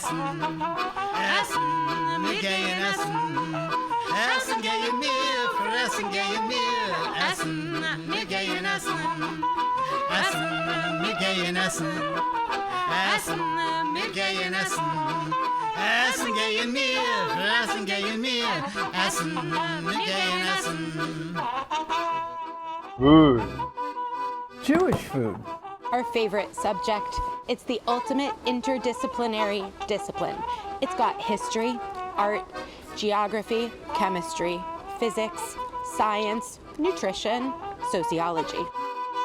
Essen, Essen, wir gehen Essen. Essen gehen wir, fressen gehen wir. Essen, wir gehen Essen. Essen, wir gehen Essen. Essen, wir gehen Essen. Essen gehen wir, fressen gehen wir. Essen, wir gehen Essen. Food. Jewish food. Our favorite subject. It's the ultimate interdisciplinary discipline. It's got history, art, geography, chemistry, physics, science, nutrition, sociology.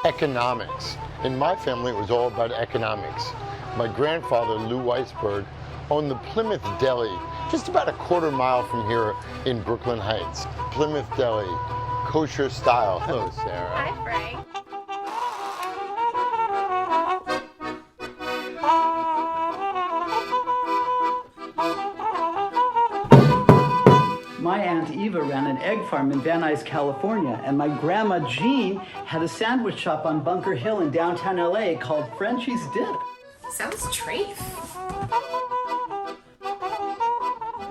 Economics. In my family, it was all about economics. My grandfather, Lou Weisberg, owned the Plymouth Deli, just about a quarter mile from here in Brooklyn Heights. Plymouth Deli, kosher style. Hello, Sarah. Hi, Frank. My Aunt Eva ran an egg farm in Van Nuys, California, and my Grandma Jean had a sandwich shop on Bunker Hill in downtown LA called Frenchie's Dip. Sounds treif.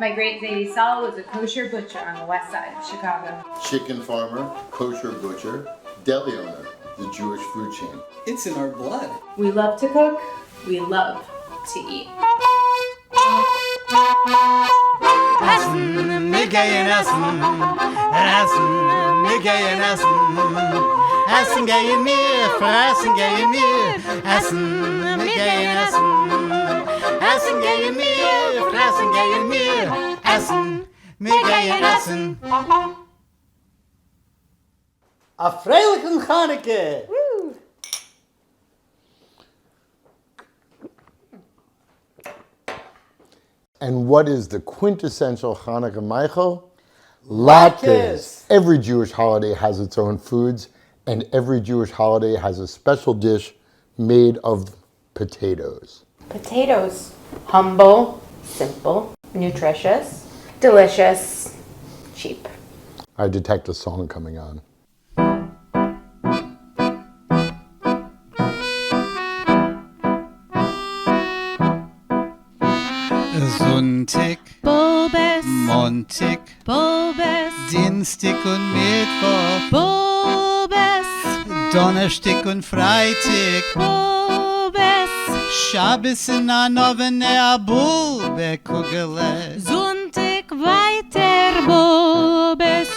My great Zadie Saul was a kosher butcher on the west side of Chicago. Chicken farmer, kosher butcher, deli owner, the Jewish food chain. It's in our blood. We love to cook, we love to eat. Essen, wir gehen essen. Essen, wir gehen essen. Essen gehen wir, fressen gehen wir. Essen, wir gehen essen. Essen gehen wir, fressen gehen wir. Essen, wir gehen essen. A freilichen Chanukah. And what is the quintessential Hanukkah Michael? Latkes. Every Jewish holiday has its own foods, and every Jewish holiday has a special dish made of potatoes. Potatoes. Humble, simple, nutritious, delicious, cheap. I detect a song coming on. Sonntag, Bulbes, Montag, Bulbes, Dienstag und Mittwoch, Bulbes, Donnerstag und Freitag, Bulbes, Shabbos in a novene a Bulbekugele. Sonntag weiter Bulbes,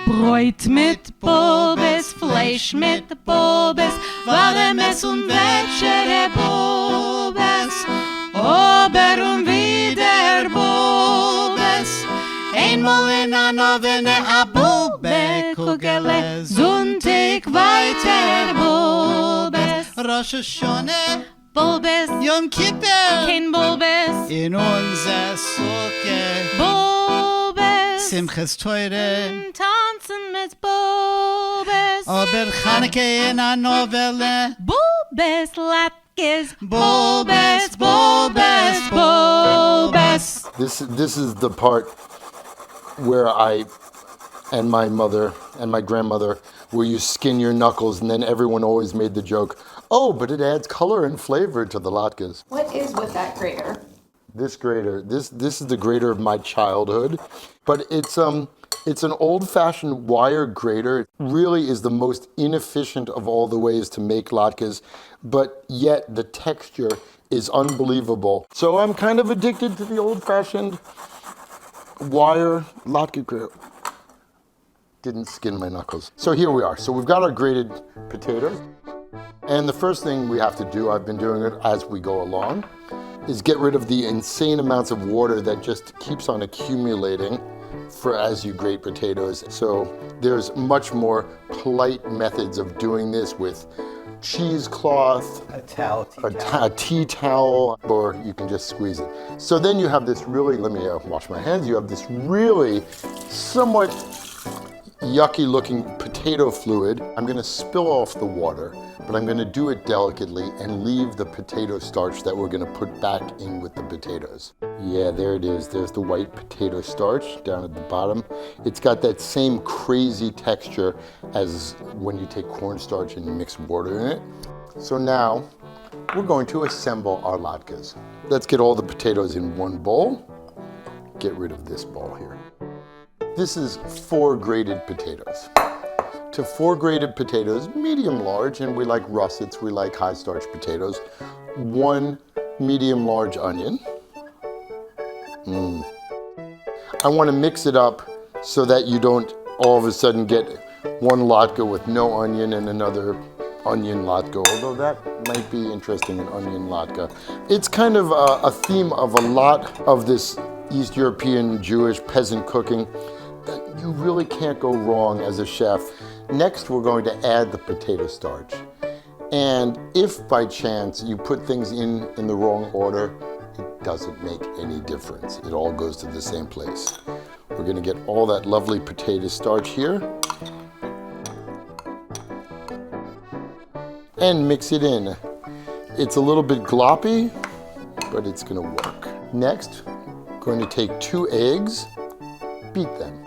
Bräut mit Bulbes, Fleisch mit Bulbes, Warmes und Wäsche Bulbes, Ober und wieder Bulbes, Einmal in a novene a Bulbekugele. Sonntag weiter Bulbes, Rosh Hashanah, Bulbes, Yom Kippur, kein Bulbes, in unser Sukke, Bulbes, Simchas Teure, tanzen mit Bulbes, aber Chanukah in a novelle, Bulbes, latkes, Bulbes, Bulbes, Bulbes. This is the part where I and my mother and my grandmother, where you skin your knuckles, and then everyone always made the joke, oh, but it adds color and flavor to the latkes. What is with that grater? This grater, this is the grater of my childhood, but it's an old-fashioned wire grater. It really is the most inefficient of all the ways to make latkes, but yet the texture is unbelievable. So I'm kind of addicted to the old-fashioned wire latke grater. Didn't skin my knuckles. So here we are. So we've got our grated potatoes. And the first thing we have to do, I've been doing it as we go along, is get rid of the insane amounts of water that just keeps on accumulating as you grate potatoes. So there's much more polite methods of doing this with cheesecloth, a tea towel, or you can just squeeze it. So then you have this really, let me wash my hands, you have this really somewhat yucky looking potato fluid. I'm gonna spill off the water, but I'm gonna do it delicately and leave the potato starch that we're gonna put back in with the potatoes. Yeah, there it is. There's the white potato starch down at the bottom. It's got that same crazy texture as when you take cornstarch and mix water in it. So now we're going to assemble our latkes. Let's get all the potatoes in one bowl. Get rid of this bowl here. This is 4 grated potatoes. To 4 grated potatoes, medium large, and we like russets, we like high starch potatoes. 1 medium large onion. I want to mix it up so that you don't all of a sudden get one latke with no onion and another onion latke, although that might be interesting, an onion latke. It's kind of a theme of a lot of this East European Jewish peasant cooking that you really can't go wrong as a chef. Next, we're going to add the potato starch. And if by chance you put things in the wrong order, it doesn't make any difference. It all goes to the same place. We're gonna get all that lovely potato starch here and mix it in. It's a little bit gloppy, but it's gonna work. Next, going to take 2 eggs, beat them.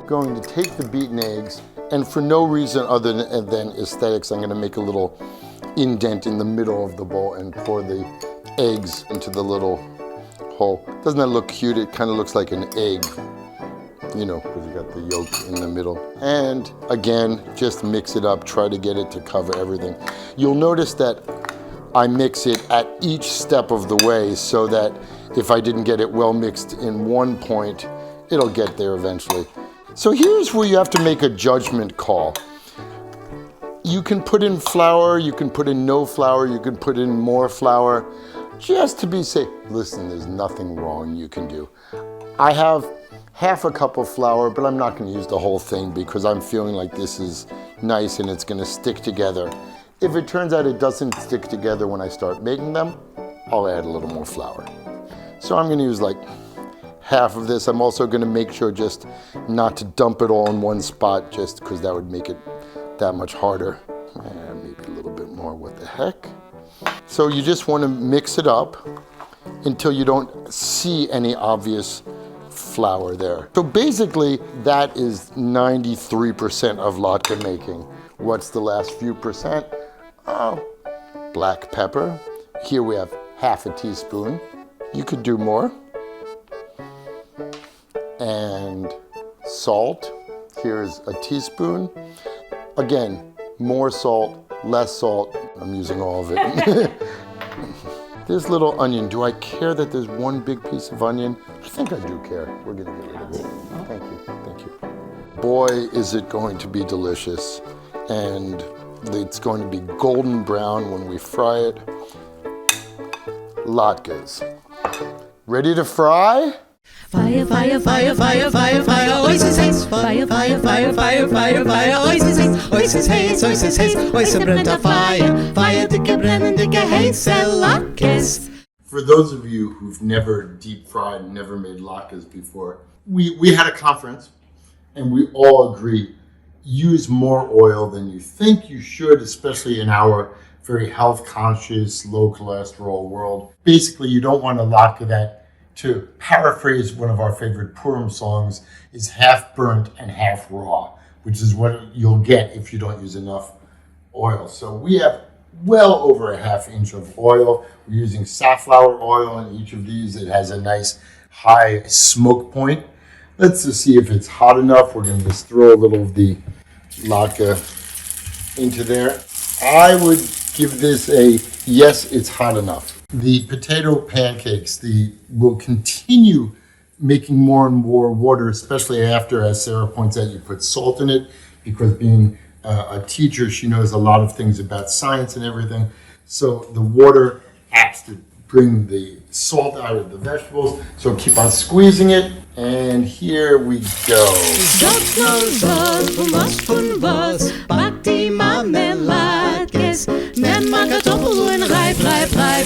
Going to take the beaten eggs, and for no reason other than aesthetics, I'm gonna make a little indent in the middle of the bowl and pour the eggs into the little hole. Doesn't that look cute? It kind of looks like an egg, you know, because you got the yolk in the middle. And again, just mix it up, try to get it to cover everything. You'll notice that I mix it at each step of the way so that if I didn't get it well mixed in one point, it'll get there eventually. So here's where you have to make a judgment call. You can put in flour, you can put in no flour, you can put in more flour, just to be safe. Listen, there's nothing wrong you can do. I have half a cup of flour, but I'm not gonna use the whole thing because I'm feeling like this is nice and it's gonna stick together. If it turns out it doesn't stick together when I start making them, I'll add a little more flour. So I'm gonna use like half of this. I'm also gonna make sure just not to dump it all in one spot, just because that would make it that much harder. And maybe a little bit more, what the heck. So you just wanna mix it up until you don't see any obvious flour there. So basically, that is 93% of latke making. What's the last few percent? Oh, black pepper. Here we have half a teaspoon. You could do more. And salt. Here's a teaspoon. Again, more salt, less salt. I'm using all of it. This little onion, do I care that there's one big piece of onion? I think I do care. We're gonna get rid of it. Thank you, thank you. Boy, is it going to be delicious. And it's going to be golden brown when we fry it. Latkes. Ready to fry? Fire, fire, fire, fire, fire, fire, oises hees. Fire, fire, fire, fire, fire, fire, oises hees. Oises hees, oises hees, oises brennt a fire. Fire, dikke brennen, dikke heese latkes. For those of you who've never deep fried, never made latkes before, we had a conference and we all agree, use more oil than you think you should, especially in our very health conscious, low cholesterol world. Basically, you don't want a latke that, to paraphrase one of our favorite Purim songs, is half burnt and half raw, which is what you'll get if you don't use enough oil. So we have well over a ½ inch of oil. We're using safflower oil in each of these. It has a nice high smoke point. Let's just see if it's hot enough. We're going to just throw a little of the latke into there. I would give this a yes, it's hot enough. The potato pancakes, will continue making more and more water, especially after, as Sarah points out, you put salt in it, because being a teacher, she knows a lot of things about science and everything. So the water acts to bring the salt out of the vegetables. So keep on squeezing it, and here we go. Bak die Marmeladkes. Nimm mal Kartoffeln, reib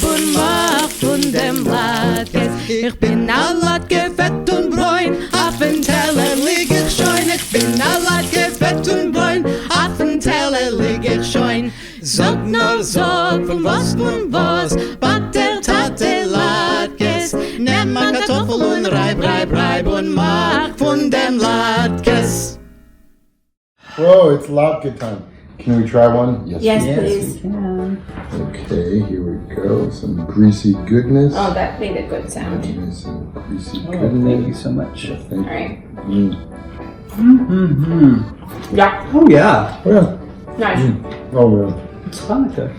und mach von dem Latkes. Ich bin a Latke, fett und bräun, auf den Teller lieg ich schon. Ich bin a Latke, fett und bräun, auf den Teller lieg ich schon. Sag nur sag, von was, backt der Tate Latkes. Nimm mal Kartoffeln, reib und mach von dem Latkes. Whoa, it's latke time. Can we try one? Yes. Yes, Yes, please. we can. Okay, here we go. Some greasy goodness. Oh, that made a good sound. Some greasy Oh, goodness. thank you so much. Thank All you. right. Mm-hmm. Yeah. Oh, yeah. Yeah. Nice. Oh, man. It's Hanukkah.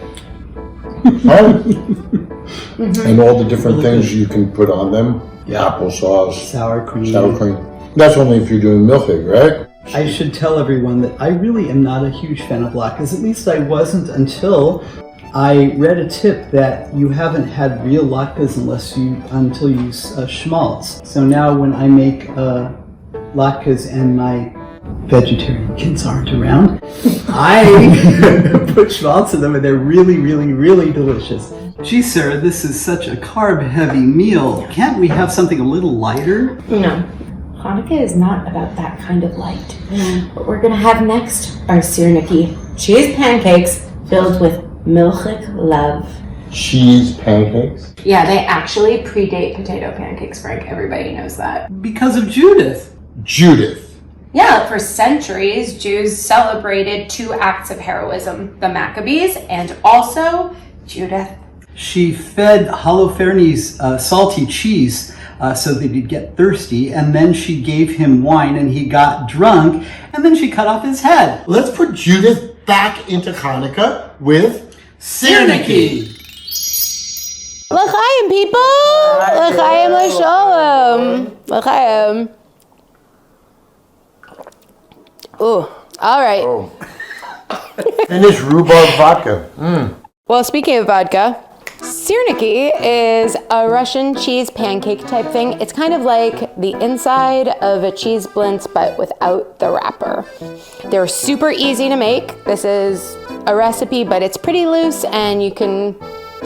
And all the different things you can put on them. Yeah. Applesauce, Sour cream. sour cream. That's only if you're doing milkshake, right? I should tell everyone that I really am not a huge fan of latkes. At least I wasn't until I read a tip that you haven't had real latkes until you use schmaltz. So now when I make latkes and my vegetarian kids aren't around, I put schmaltz in them and they're really, really, really delicious. Gee, Sarah, this is such a carb-heavy meal. Can't we have something a little lighter? No. Hanukkah is not about that kind of light. What we're gonna have next are syrnicky cheese pancakes filled with milchik love. Cheese pancakes. Yeah, they actually predate potato pancakes, Frank. Everybody knows that. Because of Judith. Judith. Yeah, for centuries, Jews celebrated 2 acts of heroism, the Maccabees and also Judith. She fed Holofernes salty cheese so that he'd get thirsty, and then she gave him wine and he got drunk, and then she cut off his head. Let's put Judith back into Hanukkah with Syrnicky. L'chaim, people! L'chaim l'sholom! L'chaim. Ooh, all right. Oh. Finish rhubarb vodka. Well, speaking of vodka, syrnicky is a Russian cheese pancake type thing. It's kind of like the inside of a cheese blintz, but without the wrapper. They're super easy to make. This is a recipe, but it's pretty loose and you can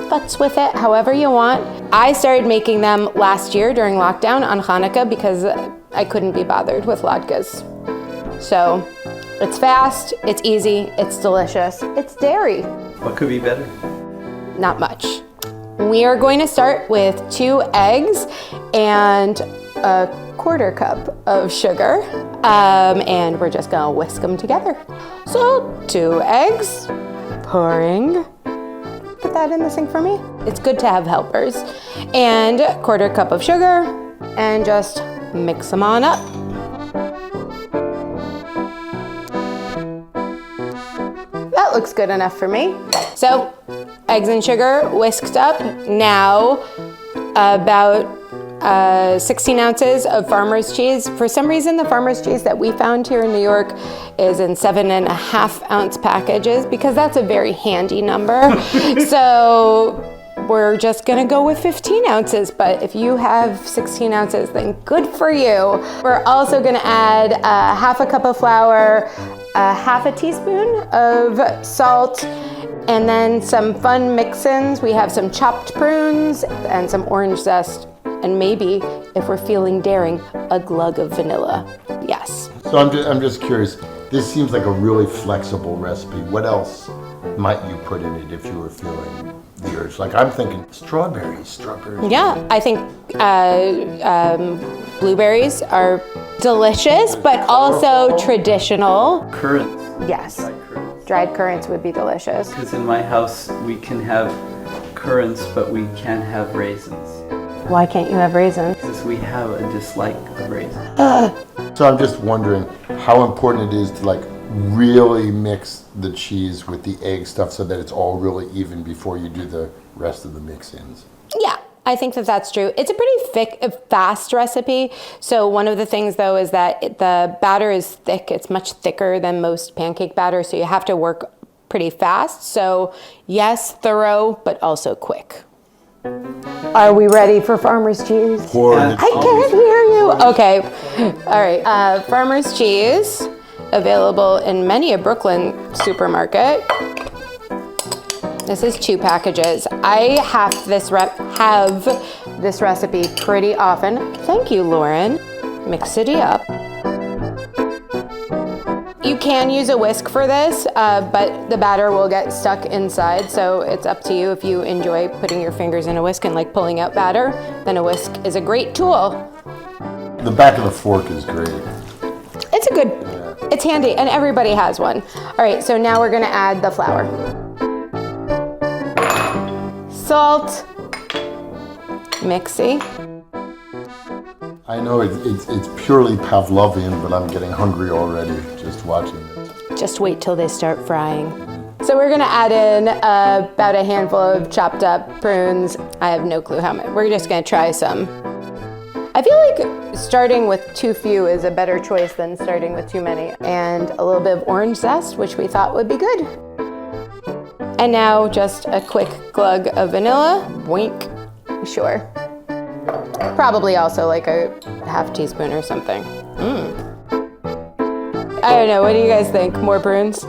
futz with it however you want. I started making them last year during lockdown on Hanukkah because I couldn't be bothered with latkes. So it's fast, it's easy, it's delicious, it's dairy. What could be better? Not much. We are going to start with 2 eggs and a 1/4 cup of sugar, and we're just gonna whisk them together. So 2 eggs, pouring. Put that in the sink for me. It's good to have helpers. And 1/4 cup of sugar, and just mix them on up. That looks good enough for me. So, eggs and sugar whisked up. Now, about 16 ounces of farmer's cheese. For some reason, the farmer's cheese that we found here in New York is in 7.5 ounce packages because that's a very handy number. So we're just gonna go with 15 ounces, but if you have 16 ounces, then good for you. We're also gonna add 1/2 cup of flour, 1/2 teaspoon of salt, and then some fun mix-ins. We have some chopped prunes and some orange zest, and maybe, if we're feeling daring, a glug of vanilla. Yes. So I'm just curious. This seems like a really flexible recipe. What else might you put in it if you were feeling the urge? Like I'm thinking strawberries. Yeah, I think blueberries are delicious, but also traditional. Currants. Yes, Dried currants. dried currants would be delicious. Because in my house we can have currants, but we can't have raisins. Why can't you have raisins? Because we have a dislike of raisins. So I'm just wondering how important it is to like really mix the cheese with the egg stuff so that it's all really even before you do the rest of the mix-ins. Yeah, I think that that's true. It's a pretty fast recipe. So one of the things though is that the batter is thick. It's much thicker than most pancake batter, so you have to work pretty fast. So yes, thorough, but also quick. Are we ready for farmer's cheese? I can't hear you. Okay, all right. Farmer's cheese, available in many a Brooklyn supermarket. This is 2 packages. I have this recipe pretty often. Thank you, Lauren. Mix it up. You can use a whisk for this, but the batter will get stuck inside, so it's up to you if you enjoy putting your fingers in a whisk and like pulling out batter, then a whisk is a great tool. The back of the fork is great. It's a good, It's handy, and everybody has one. All right, so now we're gonna add the flour. Salt. Mixy. I know it's purely Pavlovian, but I'm getting hungry already just watching it. Just wait till they start frying. So we're gonna add in about a handful of chopped up prunes. I have no clue how much. We're just gonna try some. I feel like starting with too few is a better choice than starting with too many. And a little bit of orange zest, which we thought would be good. And now just a quick glug of vanilla. Wink, sure. Probably also like a half teaspoon or something. I don't know, what do you guys think? More prunes?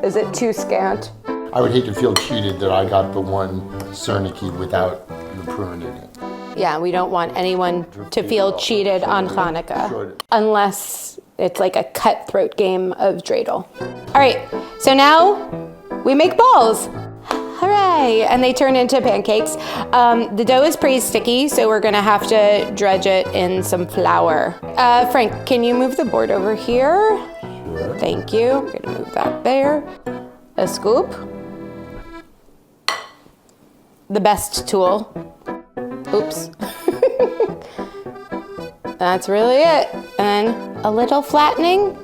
Is it too scant? I would hate to feel cheated that I got the one syrnicky without the prune in it. Yeah, we don't want anyone to feel cheated on Chanukah, unless it's like a cutthroat game of dreidel. All right, so now we make balls. Hooray! And they turn into pancakes. The dough is pretty sticky, so we're gonna have to dredge it in some flour. Frank, can you move the board over here? Sure. Thank you. I'm gonna move that there. A scoop. The best tool. Oops. That's really it. And a little flattening.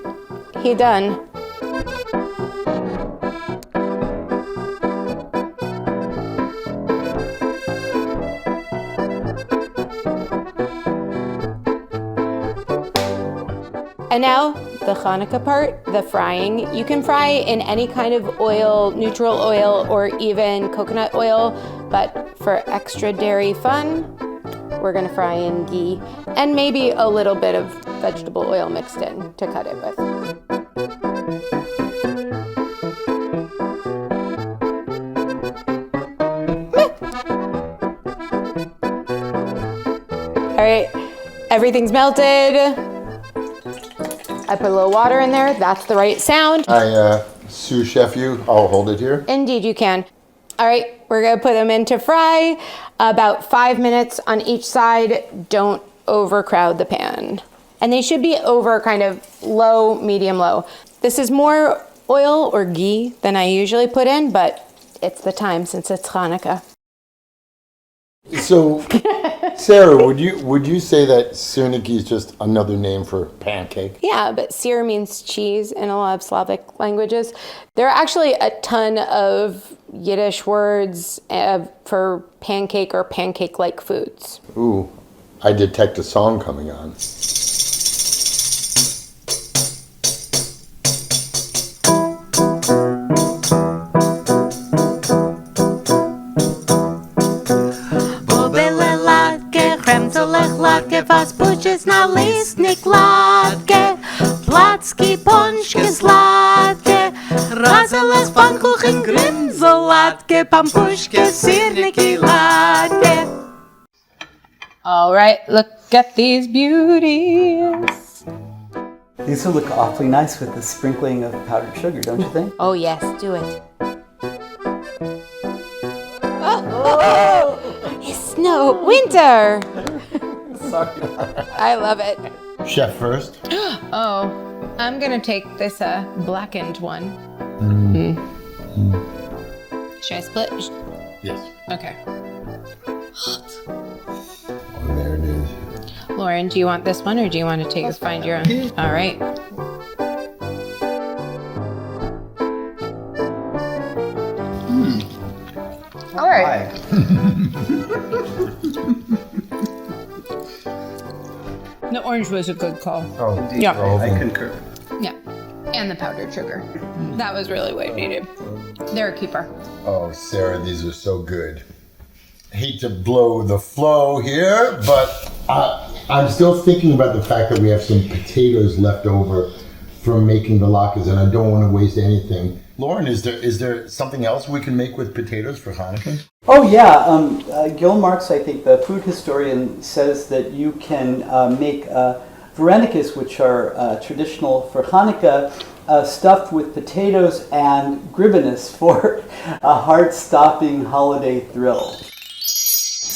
He done. And now the Chanukah part, the frying. You can fry in any kind of oil, neutral oil, or even coconut oil, but for extra dairy fun, we're gonna fry in ghee and maybe a little bit of vegetable oil mixed in to cut it with. All right, everything's melted. I put a little water in there. That's the right sound. I sous chef you. I'll hold it here. Indeed, you can. All right, we're gonna put them in to fry. About 5 minutes on each side. Don't overcrowd the pan. And they should be over kind of low, medium low. This is more oil or ghee than I usually put in, but it's the time since it's Chanukah. So, Sarah, would you say that syrnicky is just another name for pancake? Yeah, but syr means cheese in a lot of Slavic languages. There are actually a ton of Yiddish words for pancake or pancake-like foods. Ooh, I detect a song coming on. Latke, was pushes na listnik latke, Platski ponchkes latke, Razeles pannkuchen grimsel latke, Pampushke syrnicky latke. All right, look at these beauties. These would look awfully nice with the sprinkling of powdered sugar, don't you think? Oh yes, do it. Oh, it's winter. Sorry. I love it. Chef first. Oh, I'm gonna take this blackened one. Should I split? Yes. Okay. Oh, there it is. Lauren, do you want this one or do you want to find your own? All right. All right. The orange was a good call. Oh, Yeah. I concur. Yeah. And the powdered sugar. That was really what you needed. They're a keeper. Oh, Sarah, these are so good. Hate to blow the flow here, but I'm still thinking about the fact that we have some potatoes left over from making the latkes, and I don't want to waste anything. Lauren, is there something else we can make with potatoes for Hanukkah? Oh yeah, Gil Marx, I think the food historian, says that you can make varenikes, which are traditional for Hanukkah, stuffed with potatoes and gribenes for a heart-stopping holiday thrill.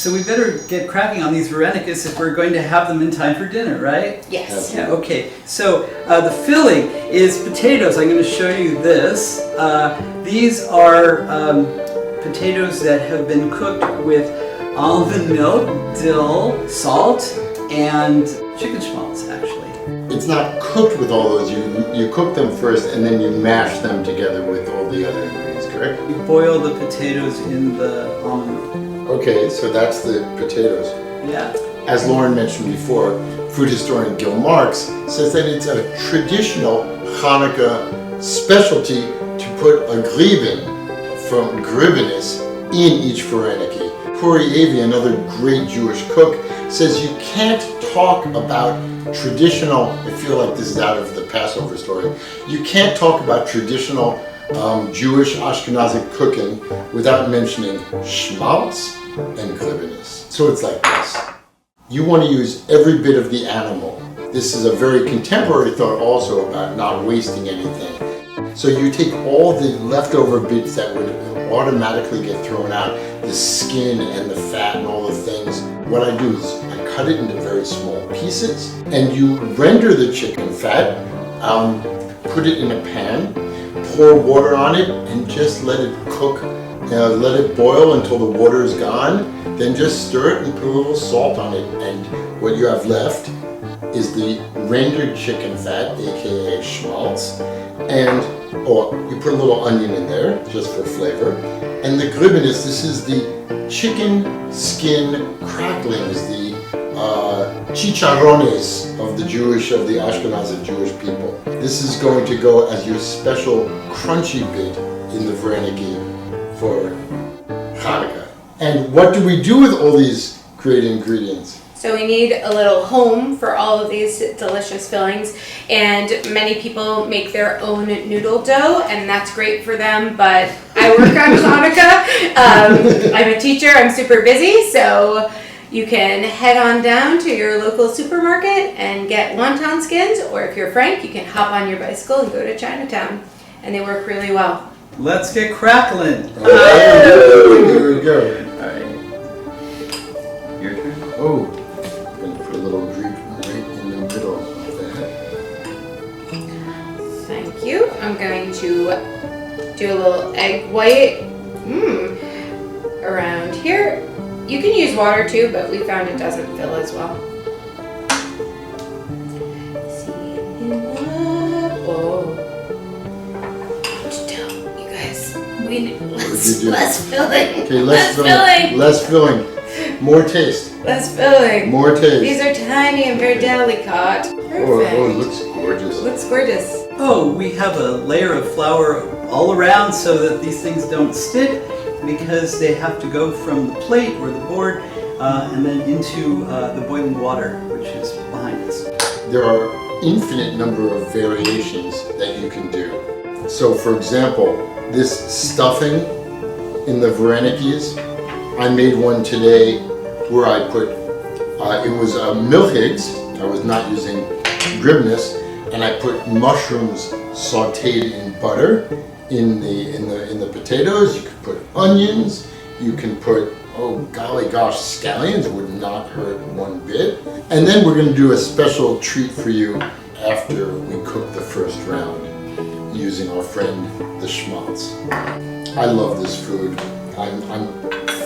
So we better get cracking on these varenikes if we're going to have them in time for dinner, right? Yes. Yeah, okay. So the filling is potatoes. I'm going to show you this. These are potatoes that have been cooked with almond milk, dill, salt, and chicken schmaltz, actually. It's not cooked with all those. You cook them first and then you mash them together with all the other ingredients, correct? You boil the potatoes in the almond milk. Okay, so that's the potatoes. Yeah. As Lauren mentioned before, food historian Gil Marks says that it's a traditional Chanukah specialty to put a grieben from gribbenis in each varenike. Puri Avi, another great Jewish cook, says you can't talk about traditional, I feel like this is out of the Passover story, you can't talk about traditional Jewish Ashkenazic cooking without mentioning schmaltz and gribbenis. So it's like this. You want to use every bit of the animal. This is a very contemporary thought also about not wasting anything. So you take all the leftover bits that would automatically get thrown out, the skin and the fat and all the things. What I do is I cut it into very small pieces and you render the chicken fat, put it in a pan, pour water on it and just let it cook, let it boil until the water is gone, then just stir it and put a little salt on it, and what you have left is the rendered chicken fat, aka schmaltz, and you put a little onion in there just for flavor, and the gribbenis, this is the chicken skin cracklings, the chicharrones of the Ashkenazi Jewish people. This is going to go as your special crunchy bit in the varenike for Chanukah. And what do we do with all these great ingredients? So we need a little home for all of these delicious fillings, and many people make their own noodle dough, and that's great for them, but I work on Chanukah. I'm a teacher, I'm super busy, so you can head on down to your local supermarket and get wonton skins, or if you're Frank, you can hop on your bicycle and go to Chinatown, and they work really well. Let's get crackling. Here we go. All right. Your turn. Oh, I'm going to put a little greek right in the middle of that. Thank you. I'm going to do a little egg white around here. You can use water too, but we found it doesn't fill as well. Less filling. Okay, less filling. More taste. Less filling. More taste. These are tiny and very delicate. Perfect. Oh, it looks gorgeous. It looks gorgeous. Oh, we have a layer of flour all around so that these things don't stick, because they have to go from the plate or the board and then into the boiling water, which is behind us. There are infinite number of variations that you can do. So for example, this stuffing in the varenikes, I made one today where I put, it was milchigs, I was not using gribbenis, and I put mushrooms sauteed in butter in the potatoes. You could put onions, you can put, oh golly gosh, scallions would not hurt one bit. And then we're gonna do a special treat for you after we cook the first round using our friend the schmaltz. I love this food. I'm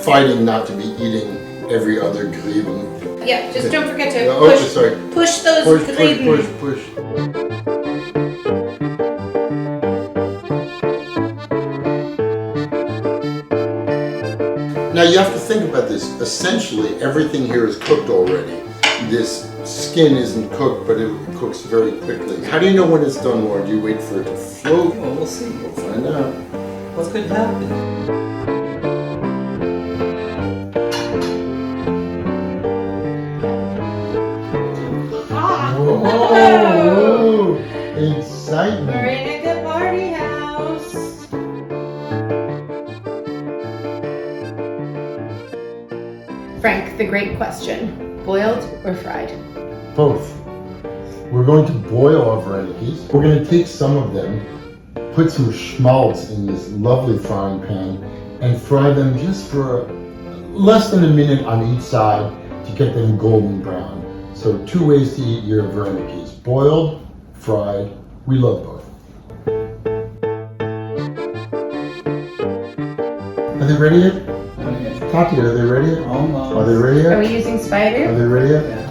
fighting not to be eating every other grieben. Yeah, just don't forget to push those grieben. Push. Now you have to think about this. Essentially, everything here is cooked already. This skin isn't cooked, but it cooks very quickly. How do you know when it's done, Lauren? Do you wait for it to float? Well, we'll see. We'll find out. What could happen? Oh, excitement. Varenika party house. Frank, the great question. Boiled or fried? Both. We're going to boil our varenikes. We're going to take some of them, put some schmaltz in this lovely frying pan, and fry them just for a less than a minute on each side to get them golden brown. So 2 ways to eat your varenikes: boiled, fried. We love both. Are they ready yet? Tati, are they ready yet? Almost. Are they ready yet? Are we using spider? Are they ready yet?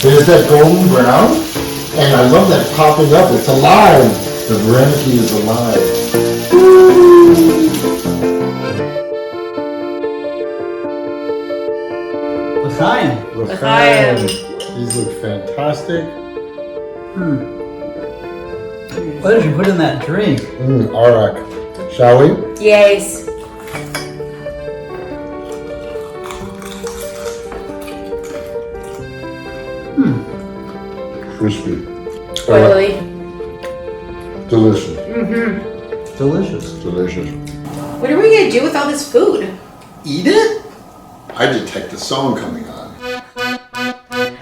There's that golden brown, and I love that popping up. It's alive. The vareniki is alive. L'chaim. L'chaim. These look fantastic. What did you put in that drink? Arak. Shall we? Yes. Crispy. Oily. Delicious. Delicious. Delicious. What are we gonna do with all this food? Eat it? I detect a song coming on.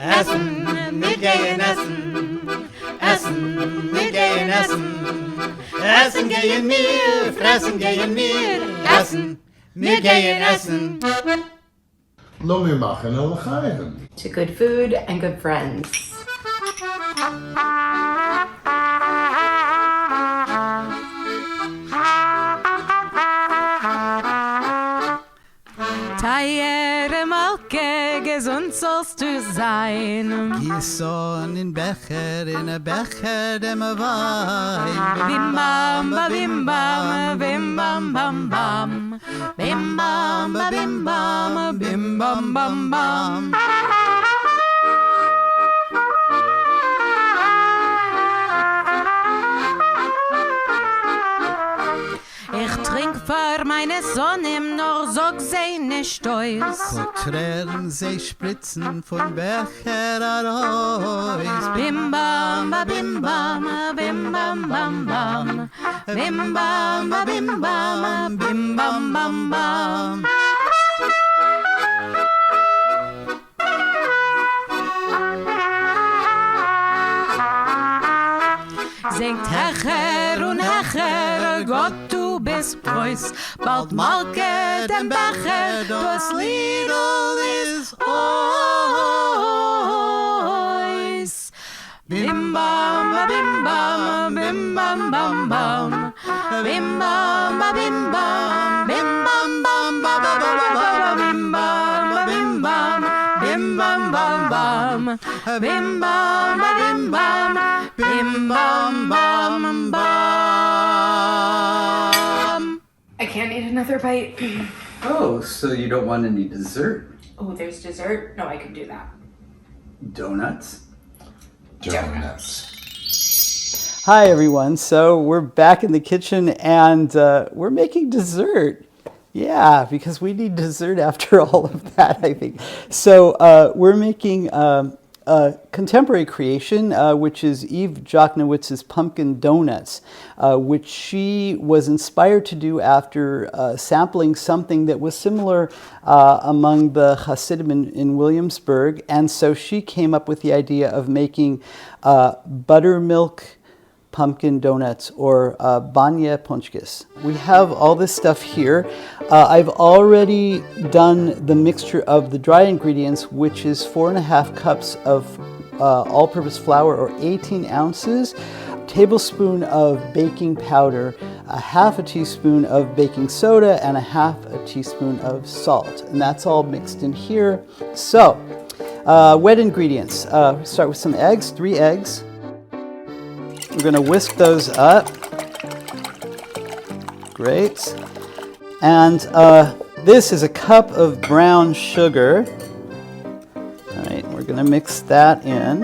Essen, wir gehen essen. Essen, wir gehen essen. Essen gehen wir, fressen gehen wir. Essen, wir gehen essen. Lo mir machen a l'chaim. To good food and good friends. Tayere Malke, gesund sollst du sein. Gießon in a Becher dem Wein. Bim bam ba bim bam, bim bam bam bam. Bim bam ba bim bam, bim bam bam bam. Ich trink für meine Sonne im Nord, sog sie nicht aus. Tränen sie spritzen von Becher heraus. Bim bam ba bim bam, bim bam bam bam. Bim bam ba bim bam, bim bam bam bam. Singt Hecher und Hecher, Gott, du bist groß. Bald Malke den Becher, das Liedl ist ois. Bim bam ba bim bam, bim bam bam bam. Bim bam ba bim bam, bim bam bam ba ba ba ba ba. Bim bam ba bim bam, bim bam bam bam. Bim bam ba bim bam, bim bam bam bam. I can't eat another bite. Oh, so you don't want any dessert? Oh, there's dessert? No, I could do that. Donuts? Donuts. Hi everyone, so we're back in the kitchen and we're making dessert. Yeah, because we need dessert after all of that, I think. So we're making a contemporary creation, which is Eve Jochnowitz's pumpkin donuts, which she was inspired to do after sampling something that was similar among the Hasidim in Williamsburg. And so she came up with the idea of making buttermilk pumpkin donuts, or banya ponchkis. We have all this stuff here. I've already done the mixture of the dry ingredients, which is 4.5 cups of all-purpose flour, or 18 ounces, a tablespoon of baking powder, a half a teaspoon of baking soda, and a half a teaspoon of salt. And that's all mixed in here. So, wet ingredients. Start with some eggs, 3 eggs. We're going to whisk those up. Great. And this is a cup of brown sugar. All right, we're going to mix that in.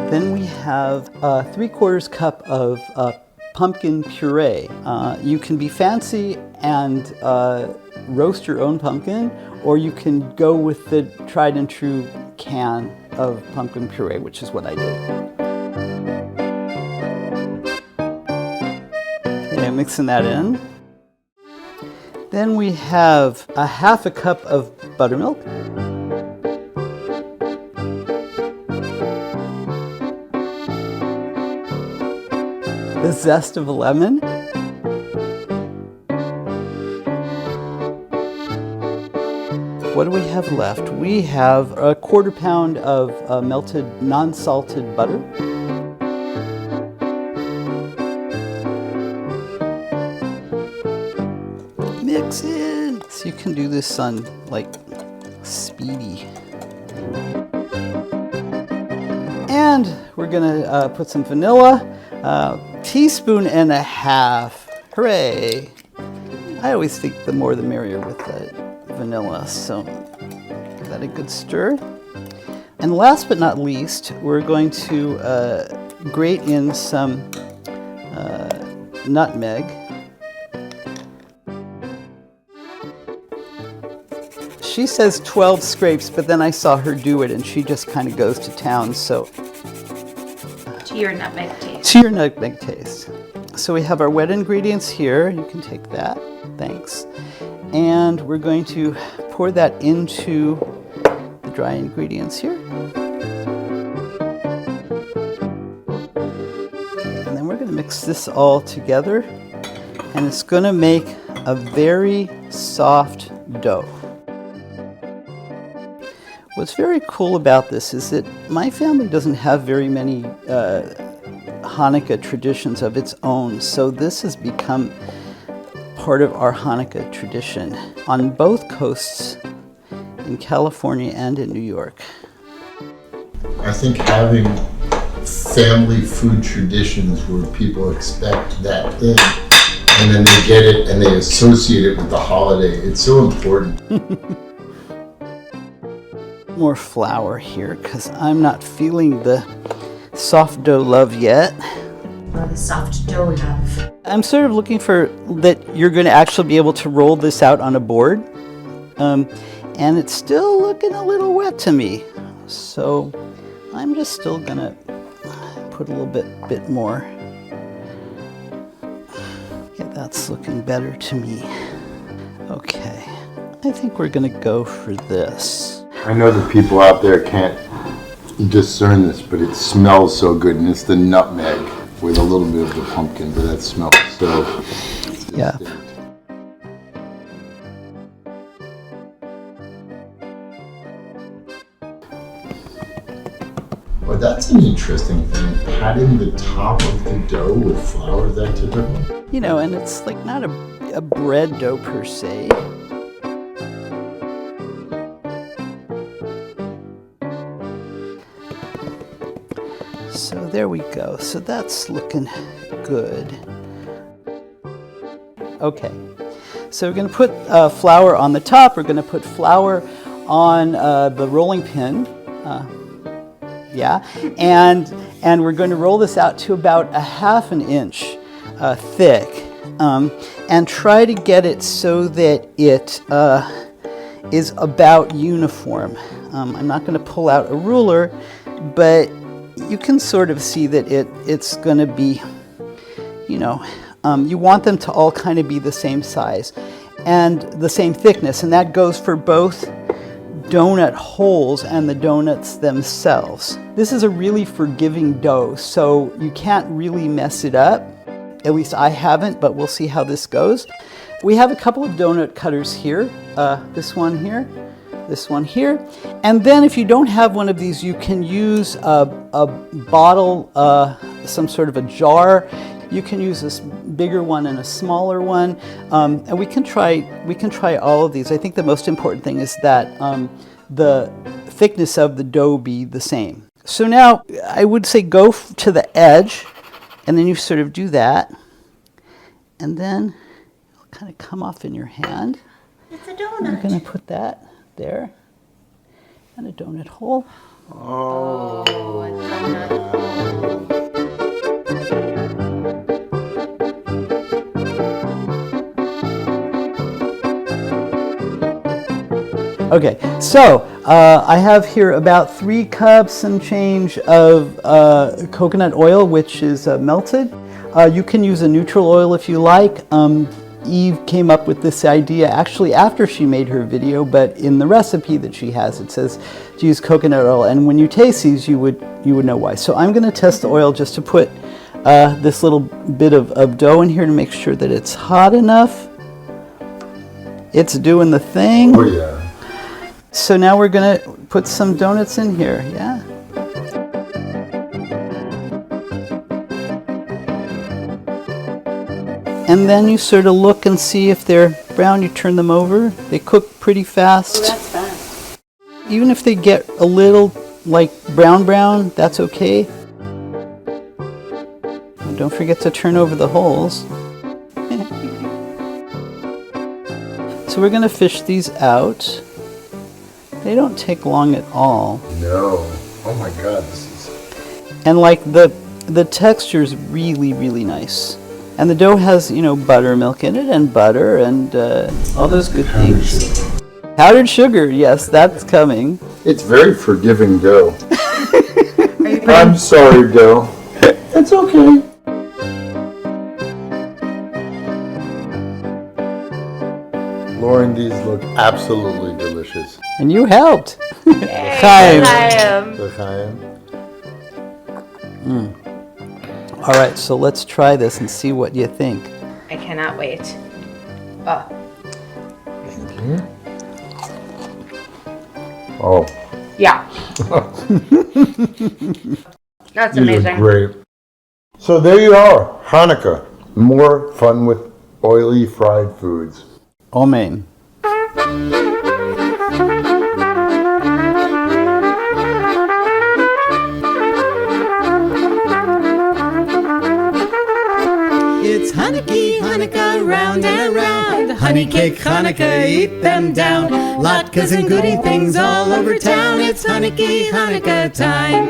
Then we have 3/4 cup of pumpkin puree. You can be fancy and roast your own pumpkin, or you can go with the tried and true can of pumpkin puree, which is what I did. Okay, mixing that in. Then we have a half a cup of buttermilk. The zest of a lemon. What do we have left? We have a 1/4 pound of melted non-salted butter. Mix it. So you can do this on like speedy. And we're gonna put some vanilla, 1.5 teaspoons. Hooray! I always think the more the merrier with the vanilla, so give that a good stir. And last but not least, we're going to grate in some nutmeg. She says 12 scrapes, but then I saw her do it and she just kind of goes to town, so. To your nutmeg taste. To your nutmeg taste. So we have our wet ingredients here. You can take that, thanks. And we're going to pour that into the dry ingredients here. And then we're going to mix this all together. And it's going to make a very soft dough. What's very cool about this is that my family doesn't have very many Hanukkah traditions of its own, so this has become part of our Hanukkah tradition on both coasts, in California and in New York. I think having family food traditions where people expect that thing and then they get it and they associate it with the holiday, it's so important. More flour here because I'm not feeling the soft dough love yet. Well, the soft dough love. I'm sort of looking for that you're going to actually be able to roll this out on a board. And it's still looking a little wet to me. So I'm just still going to put a little bit more. Yeah, that's looking better to me. Okay, I think we're going to go for this. I know that people out there can't discern this, but it smells so good, and it's the nutmeg with a little bit of the pumpkin, but that smells so Yeah. distinct. Well, that's an interesting thing. Patting the top of the dough with flour, is that typical? You know, and it's like not a bread dough per se. So there we go. So that's looking good. Okay. So we're going to put flour on the top. We're going to put flour on the rolling pin. Yeah. And we're going to roll this out to about 1/2 inch thick. And try to get it so that it is about uniform. I'm not going to pull out a ruler, but you can sort of see that it's going to be, you know, you want them to all kind of be the same size and the same thickness, and that goes for both donut holes and the donuts themselves. This is a really forgiving dough, so you can't really mess it up. At least I haven't, but we'll see how this goes. We have a couple of donut cutters here, this one here, this one here. And then if you don't have one of these, you can use a bottle, some sort of a jar. You can use this bigger one and a smaller one. And we can try all of these. I think the most important thing is that the thickness of the dough be the same. So now I would say go to the edge, and then you sort of do that. And then it'll kind of come off in your hand. It's a donut. I'm going to put that there, and a donut hole. Oh, a donut. Okay, so I have here about 3 cups and change of coconut oil, which is melted. You can use a neutral oil if you like. Eve came up with this idea actually after she made her video, but in the recipe that she has, it says to use coconut oil. And when you taste these, you would know why. So I'm going to test the oil just to put this little bit of dough in here to make sure that it's hot enough. It's doing the thing. Oh yeah. So now we're going to put some donuts in here, yeah? And then you sort of look and see if they're brown, you turn them over. They cook pretty fast. Oh, that's fast. Even if they get a little like brown, that's okay. And don't forget to turn over the holes. So we're going to fish these out. They don't take long at all. No. Oh my God, this is... And like the texture is really, really nice. And the dough has, you know, buttermilk in it and butter and all those good things. Powdered sugar, yes, that's coming. It's very forgiving dough. I'm sorry, dough. It's okay. Lauren, these look absolutely delicious. And you helped. Chaim. L'chaim. All right, so let's try this and see what you think. I cannot wait. Oh. Thank you. Oh. Yeah. That's These amazing. are great. So there you are, Hanukkah. More fun with oily fried foods. Amen. It's Hanukkah, Hanukkah, round and around. Honey cake, Hanukkah, eat them down. Latkes and goody things all over town. It's Hanukkah, Hanukkah time.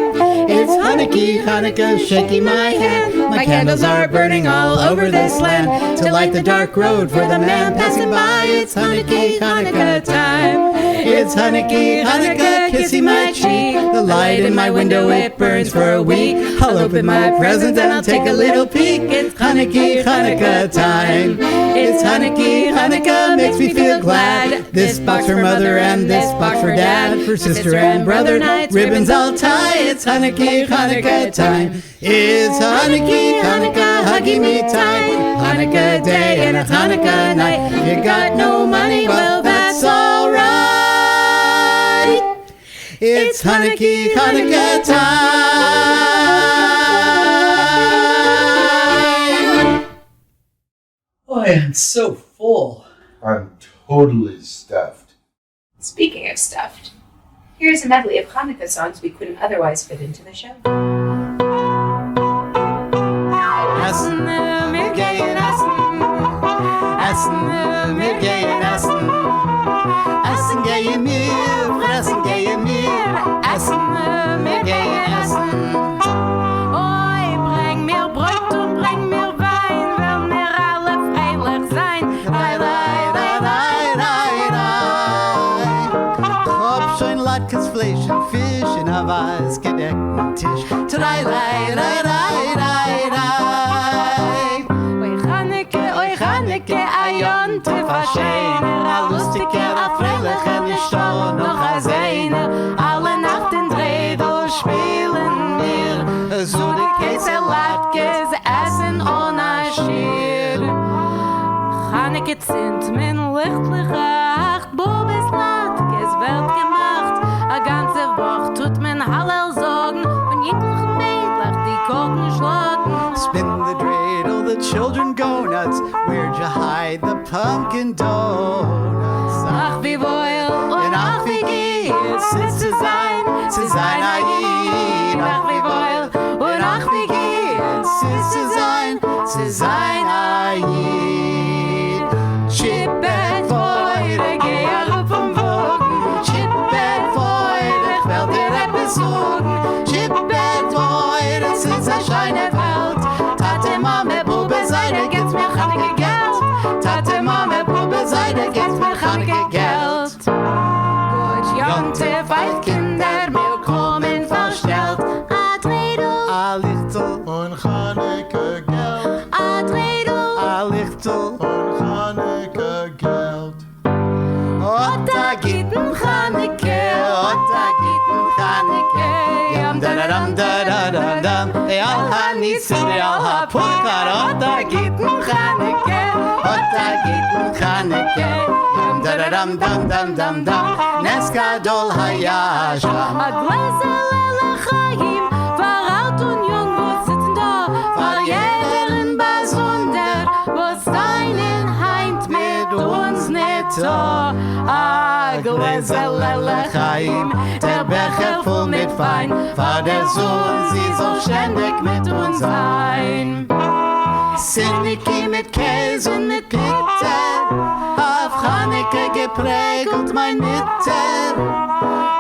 It's Hanukkah, Hanukkah, shaking my hand. My candles are burning all over this land to light the dark road for the man passing by. It's Hanukkah, Hanukkah time. It's Hanukkah, Hanukkah, kissing my cheek. The light in my window, it burns for a week. I'll open my presents and I'll take a little peek. It's Hanukkah, Hanukkah time. It's Hanukkah, Hanukkah, makes me feel glad. This box for mother and this box for dad. For sister and brother, ribbons I'll tie. It's Hanukkah, Hanukkah time. It's Hanukkah, Hanukkah, hugging me tight. Hanukkah day and a Hanukkah night. You got no money, well that's alright. It's Hanukkah, Hanukkah time. Boy, I'm so full. I'm totally stuffed. Speaking of stuffed, here's a medley of Hanukkah songs we couldn't otherwise fit into the show. Essen, wir gehen essen. Essen, wir gehen essen. Essen gehen wir, fressen gehen wir. Essen, wir gehen essen. Oi, bring mir Brot und bring mir Wein, will mir alle freilich sein. Rei, rei, rei, rei, rei, rei. Hab schon Latkes, Fleisch und Fisch in a weiß gedeckten Tisch. Rei, rei, rei, rei, rei, rei. Oi, Chanukah, a Jontef, a Schöner, a Lustiger, a Freilicher, nicht schon noch a Sehner. Alle Nacht in Dreidel spielen wir, so die Käse, Latkes, essen ohne Schier. Chanukah zint min lichtliche Acht, Bubis Latkes wird gemacht, a ganze Woche tut min Hallel sorgen, von jeglichen Mädlach die Korken schlagen. Spin the dreidel, the children go nuts. Where'd you hide the pumpkin donuts? Ach wie wohl und ach wie geht's, es zu sein Aid. Ach wie wohl und ach wie geht's, es zu sein Aid. Chippet Freude, geh auf vom Wogen. Chippet Freude, ich will dir etwas sagen. Chippet Freude, es ist eine scheine Welt. Tate Mame, Bube, Seide, gibt's mir Chanukah Geld. Tate Mame, Bube, Seide, gibt's mir Chanukah Geld. gitten Chanukah, Ot a gitten Chanukah. Yam da da dam da da da dam. They all ha nitzu, they all ha pulkar. Ot a gitten Chanukah, ot a gitten Chanukah. Yam da da dam dam dam dam dam. Nes gadol haya sham. a Gläserle L'chaim, war alt und jung, wo sitzen da, war jeden Besonder, wo deinen heint mit uns nicht da. A Gläserle L'chaim, der Becher voll mit Wein, war der Sohn, sie soll ständig mit uns sein. Syrnicky mit Käse und mit Bitter, auf Chanukah geprägelt mein Mitter.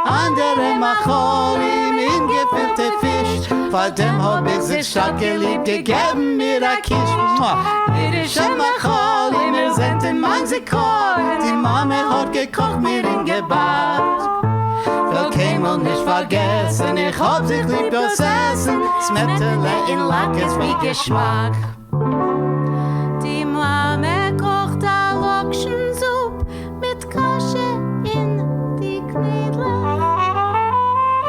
Andere Macholim in gefüllte Fisch, vor dem hab ich sich stark geliebt, gegeben mir a Kisch. Jüdische Macholim, wir sind in Mansikor, die Mama hat gekocht, mir in gebaut. Will Kämel nicht vergessen, ich hab sich lieb das Essen, Smettele in Latkes wie Geschmack. Die Mama kocht a Lokschensup mit Kasche in die Knädel.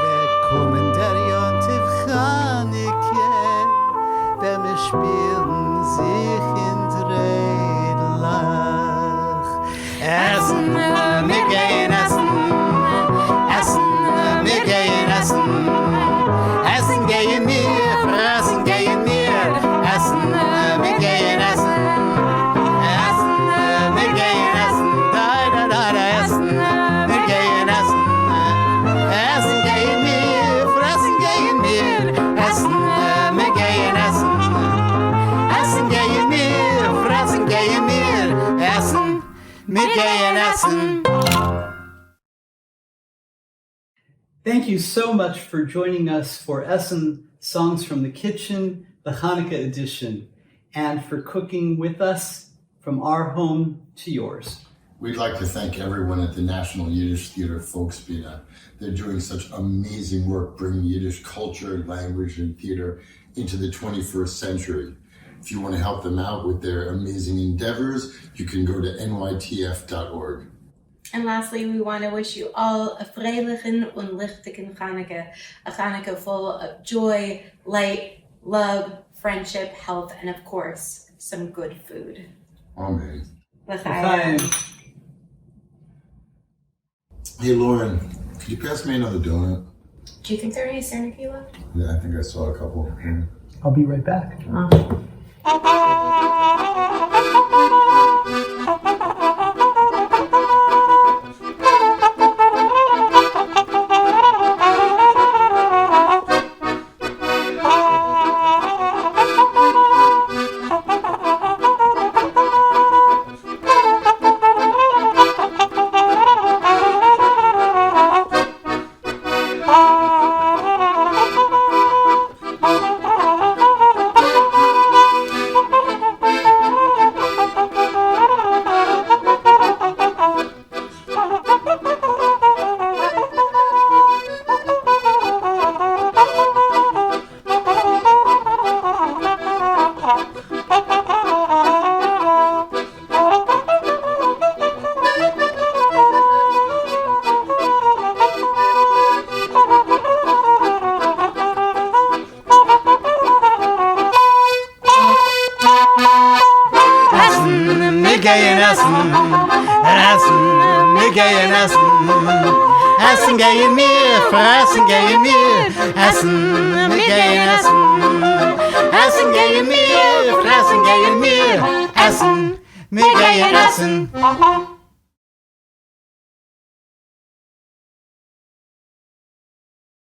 Willkommen der Jontiv Chanukah, wenn wir spielen sich in Dreidlach. Essen, wir gehen essen, essen, wir gehen essen. Essen gehen wir, fressen gehen wir, essen, wir gehen essen. Essen, wir gehen essen, da da da da essen, wir gehen essen. Essen gehen wir, fressen gehen wir, essen, wir gehen essen. Essen gehen wir, fressen gehen wir, essen, wir gehen essen. Thank you so much for joining us for ESN Songs from the Kitchen, the Hanukkah edition, and for cooking with us from our home to yours. We'd like to thank everyone at the National Yiddish Theater Folksbiene. They're doing such amazing work bringing Yiddish culture, language, and theater into the 21st century. If you want to help them out with their amazing endeavors, you can go to nytf.org. And lastly, we want to wish you all a freilichen und lichtigen Chanukah, a Chanukah full of joy, light, love, friendship, health, and of course, some good food. Amen. L'chaim. Hey, Lauren, could you pass me another donut? Do you think there are any syrnicky left? Yeah, I think I saw a couple. Yeah. I'll be right back. Essen gehen wir, fressen gehen wir, essen, wir gehen essen. Essen gehen wir, fressen gehen wir, essen, wir gehen essen.